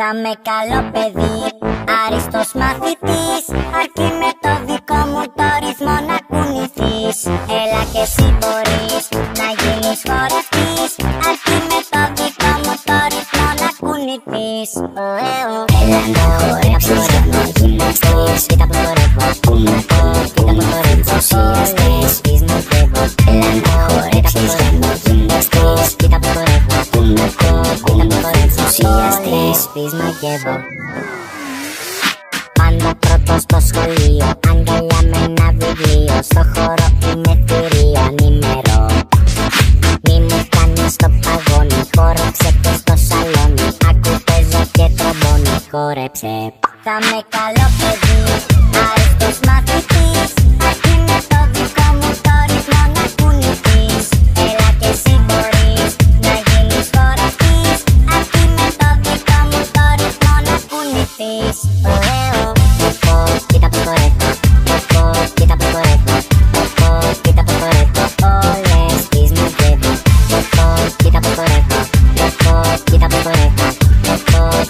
Θα με καλό παιδί, άριστος μαθητής, αρκεί με το δικό μου το ρυθμό να κουνηθείς. Έλα και εσύ μπορείς να γίνεις χορευτής, αρκεί με το δικό μου το ρυθμό να κουνηθείς. Έλα να χορέψεις για να γυμναστείς, κοίτα πως χορεύω, κοίτα πως χορεύω, ενθουσιαστής, πεις μου φεύγω. Έλα να χορέψεις για να γυμναστείς, κοίτα πως χορεύω, κοίτα πως χορεύω, ενθουσιαστής, πεις μαγεύω. Πάντα πρώτος στο σχολείο, αγκαλιά με ένα βιβλίο, στο χώρο είναι θηρίο, ανήμερο. Μη μου κάνεις το παγόνι, χόρεψε και στο σαλόνι, άκου παίζω και τρομπόνι, χόρεψε. Θα με καλό παιδί, άριστος μαθητής, αρκεί με το δικό μου το ρυθμό να κουνηθείς. Έλα και εσύ μπορείς να γίνεις χορευτής, αρκεί με το δικό μου το ρυθμό να κουνηθείς. Κοίτα πως χορεύω, κοίτα πως χορεύω, κοίτα πως χορεύω, όλες τις μαγεύω. Κοίτα πως χορεύω, κοίτα πως χορεύω,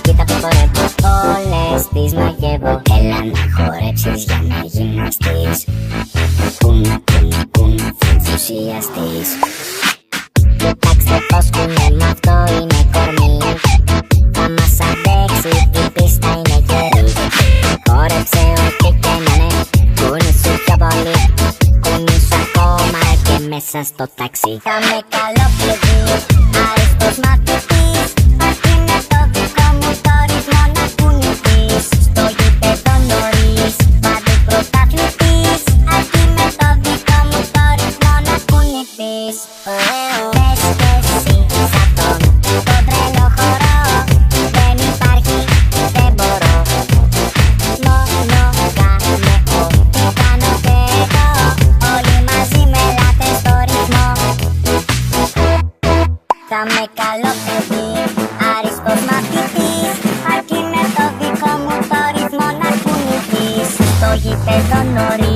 κοίτα πως χορεύω, όλες τις μαγεύω. Έλα να χορέψεις για να γυμναστείς, κούνα, θα ενθουσιαστείς. Κοιτάξτε πως κουνιέμαι, αυτό είναι κορμί, θα μας αντέξει, η πίστα είναι γερή. Χόρεψε ό,τι και να είναι, κουνήσου πιο πολύ, κουνήσου ακόμα και μέσα στο ταξί. Θα με καλό παιδί, άριστος μαθητής, αρκεί με το δικό μου το ρυθμό να κουνηθείς. Στο γήπεδο νωρίς, παντού πρωταθλητής, αρκεί με το δικό μου το ρυθμό να κουνηθείς. Πες και εσύ σ' αυτόν τον τρελό χορό, δεν υπάρχει, δεν μπορώ. Μόνο κάνε ό,τι κάνω και εγώ, όλοι μαζί με ελάτε στο ρυθμό. Θα με καλό παιδί, άριστος μαθητής, αρκεί με το δικό μου το ρυθμό να κουνηθείς. Στο γήπεδο νωρίς,